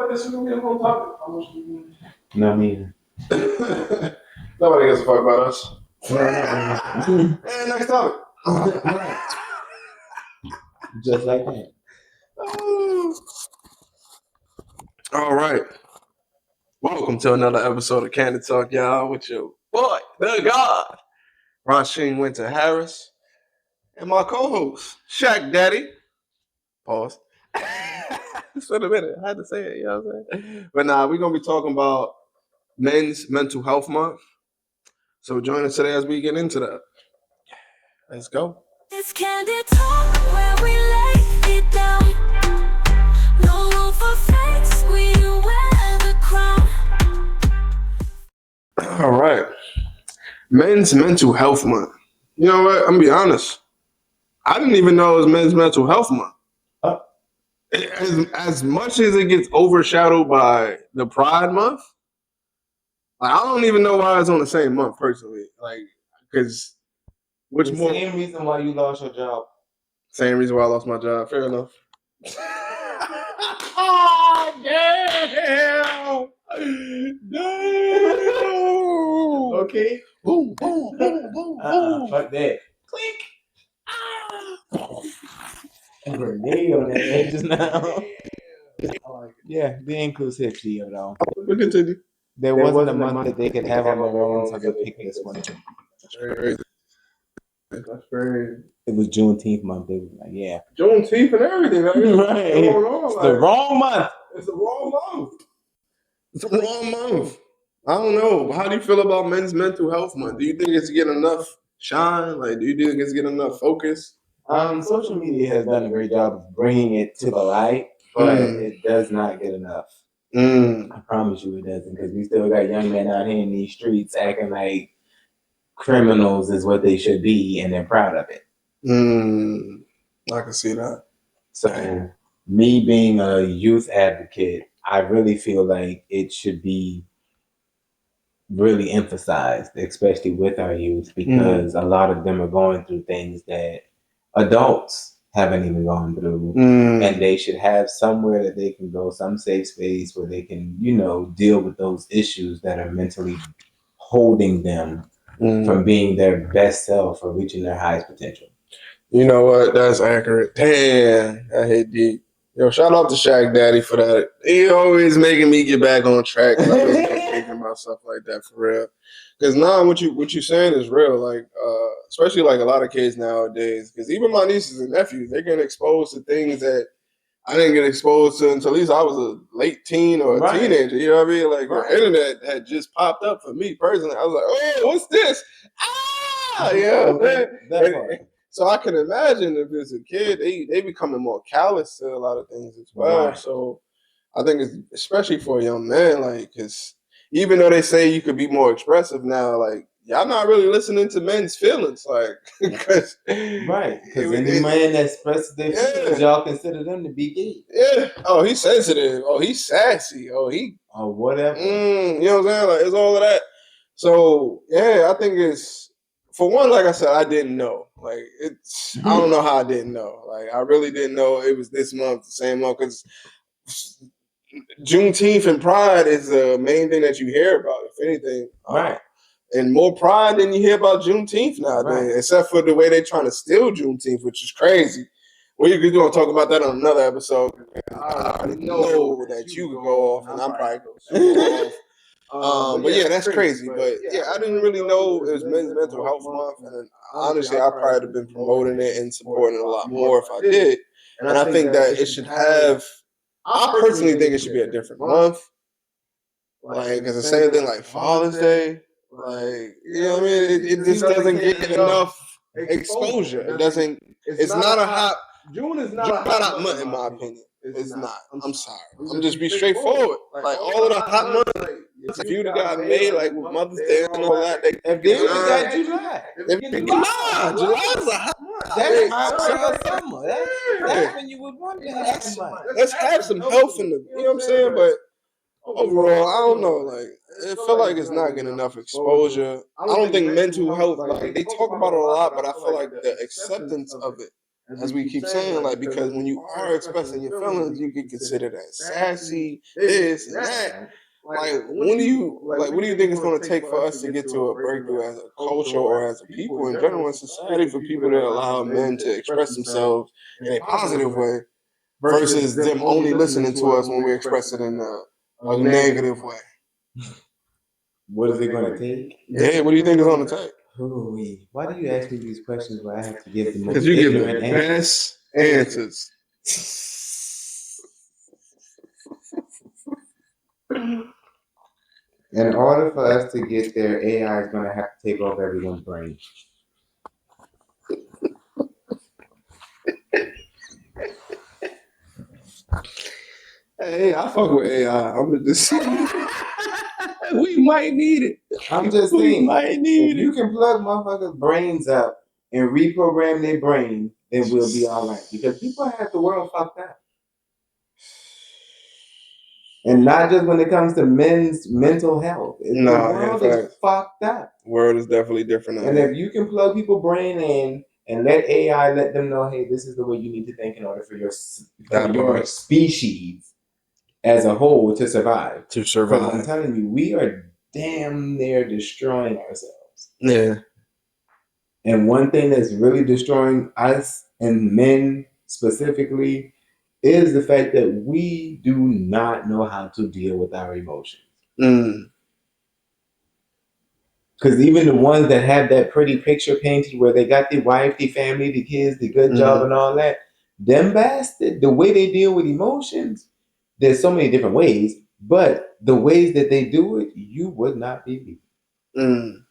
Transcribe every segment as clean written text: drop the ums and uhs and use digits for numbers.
what? This is gonna be a whole topic. No, me. Nobody gives a fuck about us. And next topic. Just like that. All right. Welcome to another episode of Candid Talk, y'all, with your boy, the God, Rasheen Winter Harris, and my co-host, Shaq Daddy. Pause. It's been a minute. I had to say it, you know what I'm saying? But nah, we're going to be talking about Men's Mental Health Month. So join us today as we get into that. Let's go. It's Candid Talk where we lay it down. No room for fakes, we wear the crown. All right. Men's Mental Health Month. You know what? I'm going to be honest. I didn't even know it was Men's Mental Health Month. As much as it gets overshadowed by the Pride Month, like, I don't even know why it's on the same month personally. Like, because which more? Same reason why you lost your job. Same reason why I lost my job. Fair enough. Damn! Okay. Boom! Boom! Boom! Boom! Boom! Fuck that. Click! A grenade on that thing just now. Yeah, the inclusivity of it all. We'll continue. There wasn't a month that they could have on their own, so they picked this one. That's very. It was Juneteenth month. They was like, yeah. Juneteenth and everything. Like, Right. It's the wrong month. It's the wrong month. It's the wrong month. I don't know. How do you feel about Men's Mental Health Month? Do you think it's getting enough shine? Like, do you think it's getting enough focus? Social media has done a great job of bringing it to the light, but it does not get enough. I promise you it doesn't, because we still got young men out here in these streets acting like criminals is what they should be, and they're proud of it. I can see that. So, me being a youth advocate, I really feel like it should be really emphasized, especially with our youth, because a lot of them are going through things that adults haven't even gone through, and they should have somewhere that they can go, some safe space where they can, deal with those issues that are mentally holding them from being their best self or reaching their highest potential. You know what? That's accurate. Damn, I hate deep. Yo, shout out to Shaq Daddy for that. He always making me get back on track. I was thinking about stuff like that for real. Because now what you saying is real. Like, especially like a lot of kids nowadays. Because even my nieces and nephews, they're getting exposed to things that I didn't get exposed to until at least I was a late teen or a teenager. You know what I mean? Like, the internet had just popped up for me personally. I was like, oh, what's this? Ah, yeah. So I can imagine if it's a kid, they becoming more callous to a lot of things as well. Right. So I think it's especially for a young man, like, because even though they say you could be more expressive now, like, y'all not really listening to men's feelings, like, because any man that expresses their feelings, y'all consider them to be gay. Yeah. Oh, he's sensitive. Oh, he's sassy. Oh, whatever. You know what I'm saying? Like, it's all of that. So yeah, I think it's. For one, like I said, I didn't know. Like, I don't know how I didn't know. Like, I really didn't know it was this month, the same month, because Juneteenth and Pride is the main thing that you hear about, if anything. Right. And more Pride than you hear about Juneteenth nowadays, except for the way they're trying to steal Juneteenth, which is crazy. We're going to talk about that on another episode. I already know that you would go off, and I'm probably going to go off. But yeah, that's crazy. But yeah, I didn't really know it was Men's Mental Health Month, and honestly, I probably would have been promoting it and supporting it a lot more if I did. And I think that it should have. I personally think it should be a different month. Like, it's the same thing like Father's Day. Like, you know what I mean? It just doesn't get enough exposure. It doesn't. It's not a hot. June is not a hot month in my opinion. It's not. I'm sorry. I'm just be straightforward. Like, all of the hot months. If you got made like with Mother's Day and all that, they got July. July is a hot month. That's hot summer. That's when you would want to have somebody. Let's have some health in the. You know what I'm saying? But overall, I don't know. Like, it feel like it's not getting enough exposure. I don't think mental health. Like, they talk about it a lot, but I feel like the acceptance of it as we keep saying, like, because when you are expressing your feelings, you get considered as sassy, this and that. Like, what do you think it's going to take for us to get to a breakthrough as a culture or as a people in general in society for people to allow men to express themselves in a positive way versus them only listening to us when we express it in a negative way? What is it going to take? Yeah, what do you think it's going to take? Why do you ask me these questions where I have to give the most Because you give ignorant the answers? best answers. In order for us to get there, AI is going to have to take over everyone's brain. Hey, I fuck with AI. I'm just we might need it. I'm just We saying, might need if it. you can plug motherfuckers' brains up and reprogram their brain, then we'll be all right. Because people have the world fucked up. And not just when it comes to men's mental health. The world is fucked up. The world is definitely different. And if you can plug people's brain in and let AI let them know, hey, this is the way you need to think in order for your species as a whole to survive. Because I'm telling you, we are damn near destroying ourselves. Yeah. And one thing that's really destroying us and men specifically is the fact that we do not know how to deal with our emotions. Because even the ones that have that pretty picture painted where they got the wife, the family, the kids, the good job and all that, them bastard, the way they deal with emotions, there's so many different ways, but the ways that they do it, you would not believe. You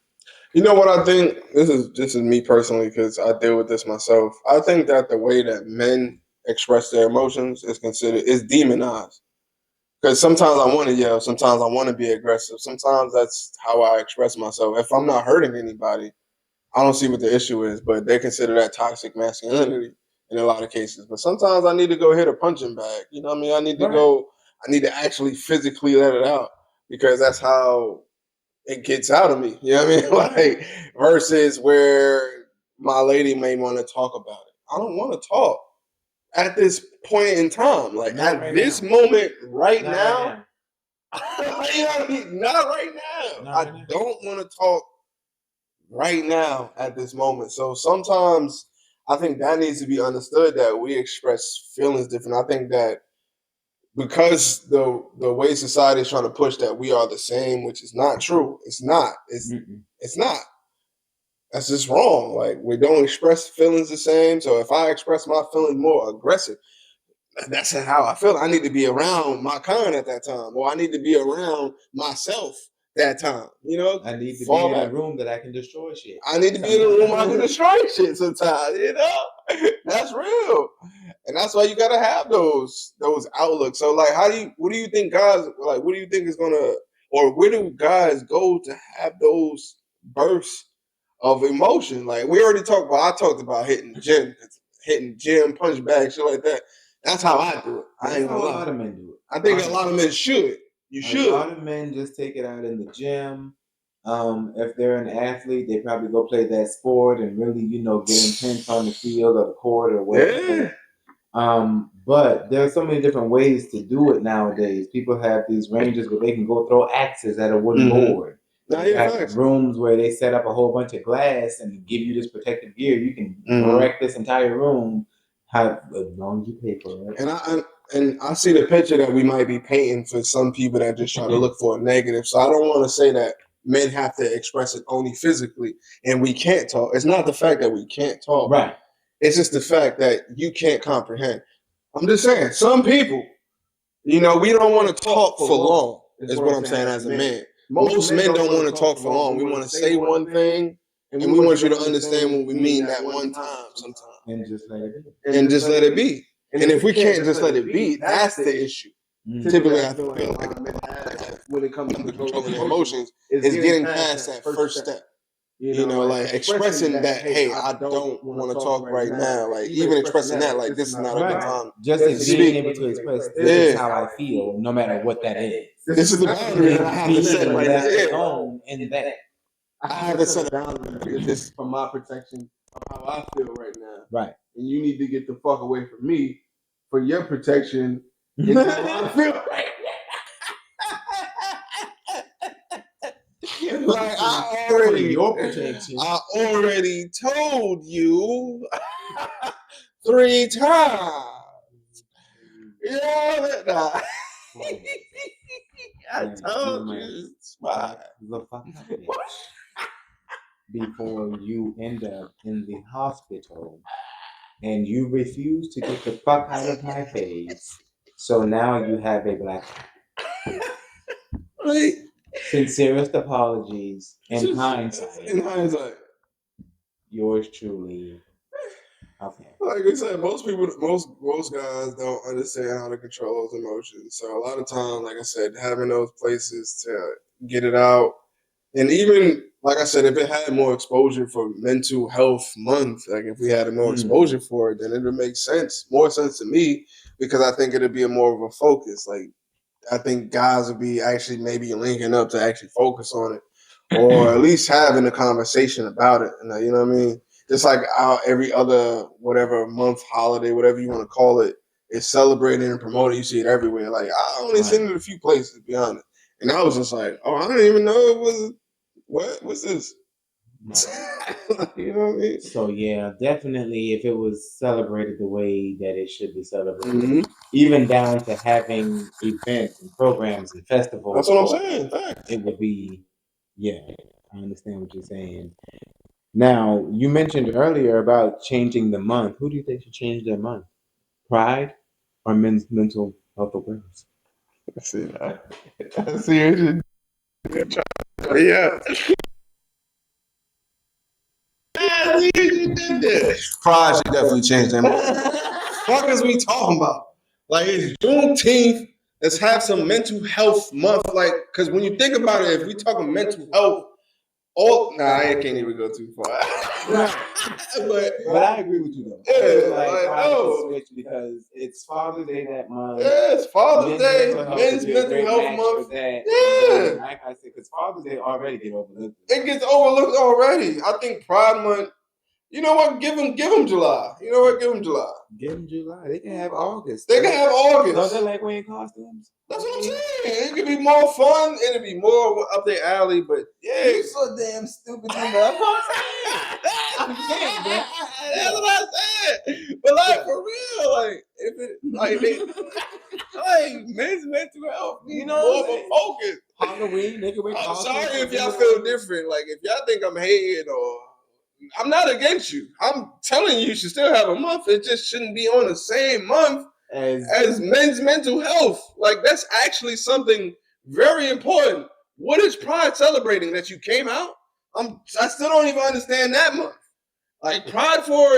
know what I think? This is me personally because I deal with this myself. I think that the way that men express their emotions is demonized. Because sometimes I want to yell, sometimes I want to be aggressive, sometimes that's how I express myself. If I'm not hurting anybody, I don't see what the issue is, but they consider that toxic masculinity in a lot of cases. But sometimes I need to go hit a punching bag. You know what I mean? I need to actually physically let it out because that's how it gets out of me. You know what I mean? Like versus where my lady may want to talk about it. I don't want to talk at this point in time. Like not at this moment right now. You know what I mean? Not right now. I don't want to talk right now at this moment. So sometimes I think that needs to be understood that we express feelings different. I think that because the way society is trying to push that we are the same, which is not true. It's not. It's not. That's just wrong. Like we don't express feelings the same. So if I express my feelings more aggressive, that's how I feel. I need to be around my kind at that time, or I need to be around myself that time. You know, I need to be in a room that I can destroy shit. I need to be in a room I can destroy shit sometimes. You know, that's real, and that's why you gotta have those outlooks. So, like, what do you think guys like? What do you think is gonna, or where do guys go to have those bursts of emotion? Like we already talked about. I talked about hitting gym, punch bag, shit like that. That's how I do it. I ain't gonna lie. A lot of men do it. I think a lot of men should. You should. A lot of men just take it out in the gym. If they're an athlete, they probably go play that sport and really, get intense on the field or the court or whatever. Yeah. But there are so many different ways to do it nowadays. People have these ranges where they can go throw axes at a wooden board. They have rooms where they set up a whole bunch of glass and give you this protective gear. You can wreck this entire room. As long as you pay for it. And I see the picture that we might be painting for some people that just try to look for a negative. So I don't want to say that men have to express it only physically and we can't talk. It's not the fact that we can't talk. Right. It's just the fact that you can't comprehend. I'm just saying, some people, we don't want to talk for long, is what I'm saying as a man. Most men don't want to talk for long. We want to say one thing, and we want you to understand what we mean that one time sometimes. And just let it be. And just let it be. And if we can't just let it be, that's the issue. Typically, I feel like when it comes to controlling their emotions, is getting past that first step. Like expressing that, hey, I don't want to talk right now. Like even expressing that, like this is not a good time. Just being able to express this is how I feel, no matter what that is. This is the boundary that I have to set right now. In that, I have to set a boundary. This is for my protection of how I feel right now. Right. and you need to get the fuck away from me for your protection. It's how I feel right now. Like for your protection. I already told you 3 times. You know that? I told you. The fuck up, bitch. Before you end up in the hospital and you refuse to get the fuck out of my face. So now you have a black Right. Sincerest apologies in hindsight. In hindsight. Yours truly. Okay. Like I said, most guys don't understand how to control those emotions. So a lot of times, like I said, having those places to get it out, and even like I said, if it had more exposure for Mental Health Month, like if we had more exposure for it, then it would make more sense to me, because I think it'd be more of a focus. Like I think guys would be actually maybe linking up to actually focus on it, or at least having a conversation about it. And you know what I mean? Just like every other whatever month, holiday, whatever you want to call it, is celebrated and promoted. You see it everywhere. Like I only seen it a few places, to be honest. And I was just like, oh, I didn't even know it was. What's this? You know what I mean? So yeah, definitely, if it was celebrated the way that it should be celebrated, even down to having events and programs and festivals. That's what I'm saying. Fact. It would be, yeah. I understand what you're saying. Now, you mentioned earlier about changing the month. Who do you think should change their month? Pride or men's mental health awareness? I see that. I see it. Yeah. Pride should definitely change that month. What is we talking about? Like it's Juneteenth. Let's have some mental health month. Like, because when you think about it, if we talking mental health, I can't even go too far. but I agree with you though. Yeah, switch because it's Father's Day that month. Yeah, it's Father's Day, men's mental health month. Yeah, like I said, because Father's Day already get overlooked. It gets overlooked already. I think Pride Month. You know what? Give them July. You know what? Give them July. Give them July. They can have August. They can have August. Don't they like wearing costumes? That's what I'm saying. It could be more fun. It'd be more up their alley. But yeah, you're so damn stupid. That's what I'm saying. That's what I said. But like for real, like if it like men's mental health, you know, more of a focus. Halloween, they can wear costumes. I'm sorry if y'all feel different. Like if y'all think I'm hating or. I'm not against you. I'm telling you should still have a month. It just shouldn't be on the same month as men's mental health. Like that's actually something very important. What is Pride celebrating that you came out? I still don't even understand that month. Like Pride for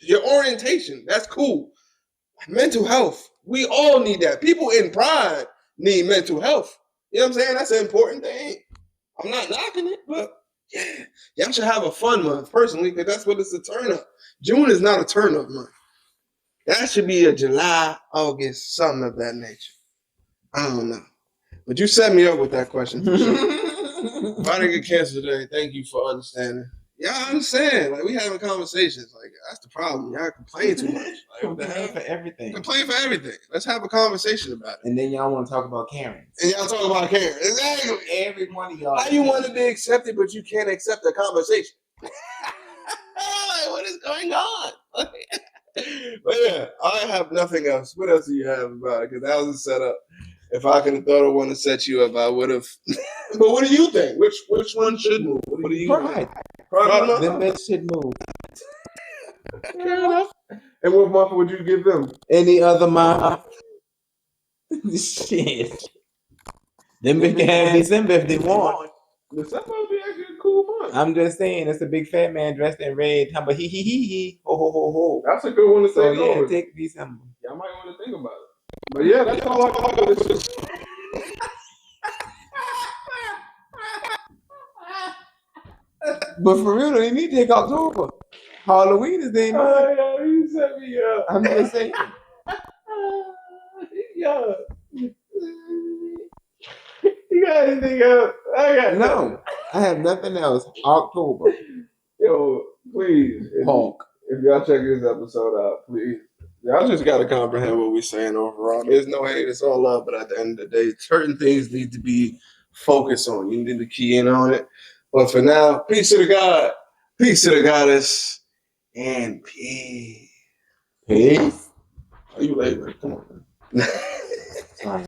your orientation. That's cool. Mental health. We all need that. People in Pride need mental health. You know what I'm saying? That's an important thing. I'm not knocking it, but yeah, y'all should have a fun month, personally, because that's what it's a turn up. June is not a turn up month. That should be a July, August, something of that nature. I don't know. But you set me up with that question for sure. If I didn't get canceled today, thank you for understanding. Yeah, I understand. Like, we having conversations. Like, that's the problem. Y'all complain too much. Like, complain for everything. Complain for everything. Let's have a conversation about it. And then y'all want to talk about Karens. And y'all talk about Karen. Exactly. Every one of y'all. How you want to be accepted, but you can't accept the conversation? Like, what is going on? But yeah, I have nothing else. What else do you have about it? Because that was a setup. If I could have thought of one to set you up, I would have. But what do you think? Which one should move? What do you think? Pride. Them bitch should move. Fair enough. And what month would you give them? Any other month? Shit. Them bitch can have December if they want. December would be actually a cool month. I'm just saying, it's a big fat man dressed in red. Talking about he, ho ho ho ho. That's a good one to say. So yeah, take December. Y'all might want to think about it. But yeah, that's all I got. But for real, they need to take October. Halloween is the month. Yeah, you set me up. I'm just saying. Yeah. You got anything else? I got no. I have nothing else. October. Yo, please. Punk. If y'all check this episode out, please. Y'all just got to comprehend what we're saying overall. There's no hate, it's all love. But at the end of the day, certain things need to be focused on. You need to key in on it. But for now, peace to the God, peace to the goddess, and peace. Peace. Are you late, man? Come on, man.